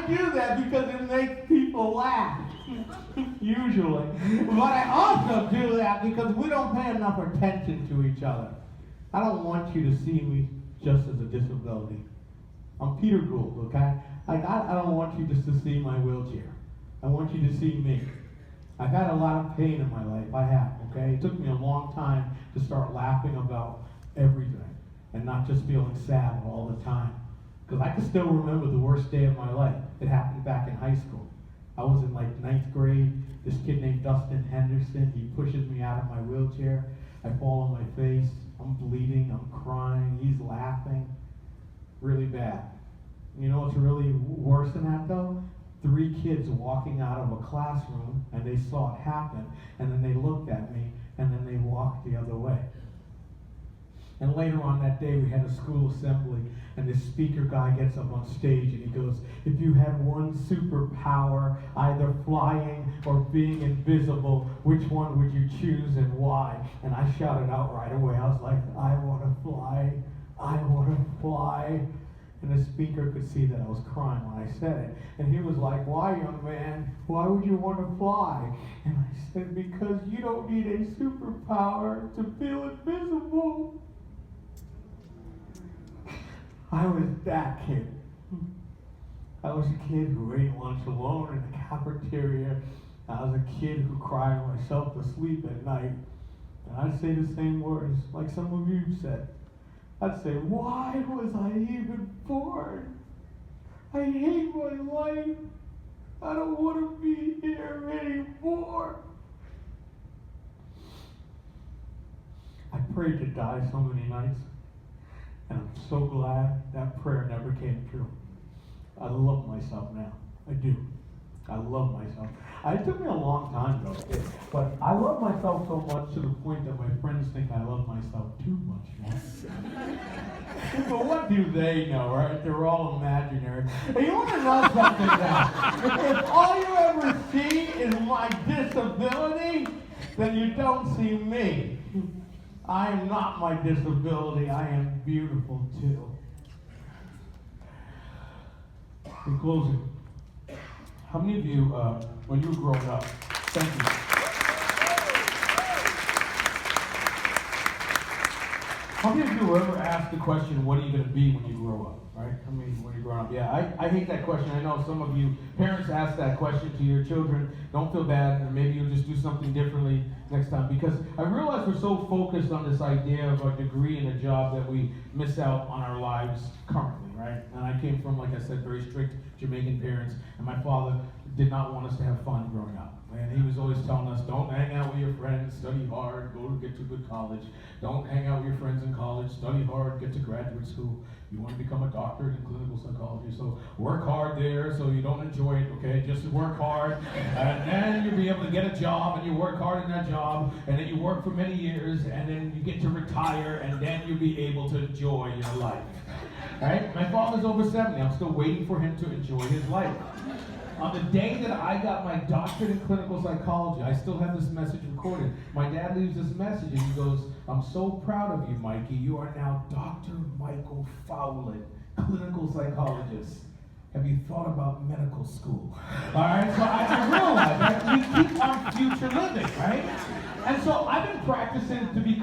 I do that because it makes people laugh, usually. But I also do that because we don't pay enough attention to each other. I don't want you to see me just as a disability. I'm Peter Gould, okay? I don't want you just to see my wheelchair. I want you to see me. I've had a lot of pain in my life. I have, okay? It took me a long time to start laughing about everything and not just feeling sad all the time. Because I can still remember the worst day of my life. It happened back in high school. I was in like 9th grade. This kid named Dustin Henderson, he pushes me out of my wheelchair. I fall on my face. I'm bleeding. I'm crying. He's laughing. Really bad. You know what's really worse than that though? 3 kids walking out of a classroom and they saw it happen and then they looked at me and then they walked the other way. And later on that day we had a school assembly and this speaker guy gets up on stage and he goes, if you had one superpower, either flying or being invisible, which one would you choose and why? And I shouted out right away, I was like, I want to fly, I want to fly. And the speaker could see that I was crying when I said it. And he was like, why, young man? Why would you want to fly? And I said, because you don't need a superpower to feel invisible. I was that kid. I was a kid who ate lunch alone in the cafeteria. I was a kid who cried myself to sleep at night. And I'd say the same words like some of you said. I'd say, why was I even born? I hate my life. I don't want to be here anymore. I prayed to die so many nights, and I'm so glad that prayer never came true. I love myself now. I do. I love myself. It took me a long time though, but I love myself so much to the point that my friends think I love myself too much now. But what do they know, right? They're all imaginary. And you want to know something now? If all you ever see is my disability, then you don't see me. I am not my disability. I am beautiful too. In closing, how many of you, when you were growing up, thank you. How many of you were ever asked the question, what are you going to be when you grow up, right? I mean, when you grow up. Yeah, I hate that question. I know some of you parents ask that question to your children. Don't feel bad, or maybe you'll just do something differently next time. Because I realize we're so focused on this idea of a degree and a job that we miss out on our lives currently, right? And I came from, like I said, very strict Jamaican parents, and my father did not want us to have fun growing up. And he was always telling us, don't hang out with your friends, study hard, go to get to a good college. Don't hang out with your friends in college, study hard, get to graduate school. You want to become a doctorate in clinical psychology, so work hard there so you don't enjoy it, okay? Just work hard, and then you'll be able to get a job, and you work hard in that job, and then you work for many years, and then you get to retire, and then you'll be able to enjoy your life. Right? My father's over 70. I'm still waiting for him to enjoy his life. On the day that I got my doctorate in clinical psychology, I still have this message recorded. My dad leaves this message and he goes, I'm so proud of you, Mykee. You are now Dr. Mykee Fowlin, clinical psychologist. Have you thought about medical school? All right, so I realize that we keep on future living, right? And so I've been practicing to be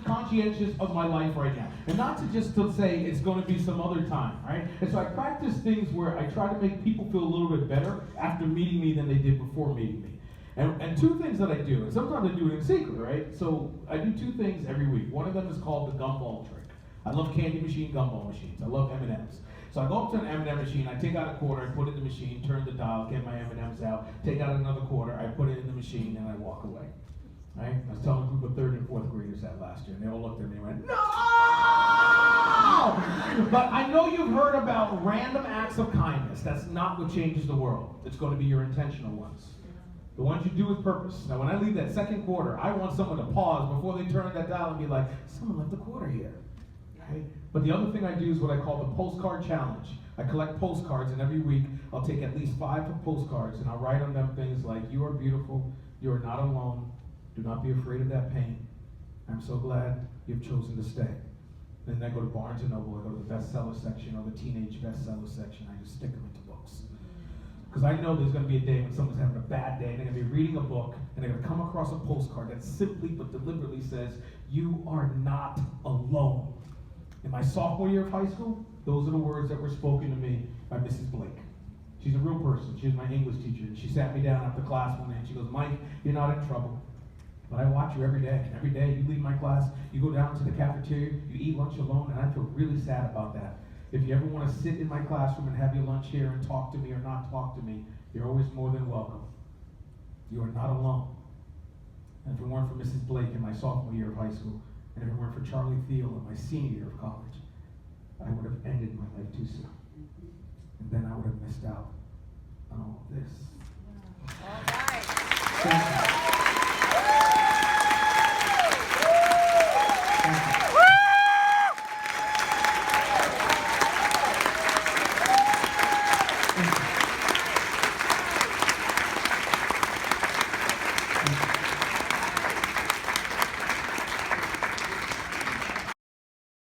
conscientious of my life right now. And not to just to say it's going to be some other time, right? And so I practice things where I try to make people feel a little bit better after meeting me than they did before meeting me. And 2 things that I do, and sometimes I do it in secret, right? So I do 2 things every week. One of them is called the gumball trick. I love candy machine gumball machines. I love M&Ms. So I go up to an M&M machine, I take out a quarter, I put it in the machine, turn the dial, get my M&Ms out, take out another quarter, I put it in the machine, and I walk away. Right? I was telling a group of 3rd and 4th graders that last year, and they all looked at me and went, no! But I know you've heard about random acts of kindness. That's not what changes the world. It's going to be your intentional ones. The ones you do with purpose. Now, when I leave that 2nd quarter, I want someone to pause before they turn that dial and be like, someone left a quarter here. Right? But the other thing I do is what I call the postcard challenge. I collect postcards, and every week I'll take at least 5 postcards, and I'll write on them things like, you are beautiful, you are not alone, do not be afraid of that pain. I'm so glad you've chosen to stay. Then I go to Barnes & Noble, I go to the bestseller section or the teenage bestseller section, I just stick them into books. Because I know there's going to be a day when someone's having a bad day, and they're going to be reading a book, and they're going to come across a postcard that simply but deliberately says, "You are not alone." In my sophomore year of high school, those are the words that were spoken to me by Mrs. Blake. She's a real person. She was my English teacher. And she sat me down after class one day, and she goes, "Mike, you're not in trouble. But I watch you every day. Every day you leave my class, you go down to the cafeteria, you eat lunch alone, and I feel really sad about that. If you ever want to sit in my classroom and have your lunch here and talk to me or not talk to me, you're always more than welcome. You are not alone." And if it weren't for Mrs. Blake in my sophomore year of high school, and if it weren't for Charlie Thiel in my senior year of college, I would have ended my life too soon. And then I would have missed out on all of this. All right. Thank you.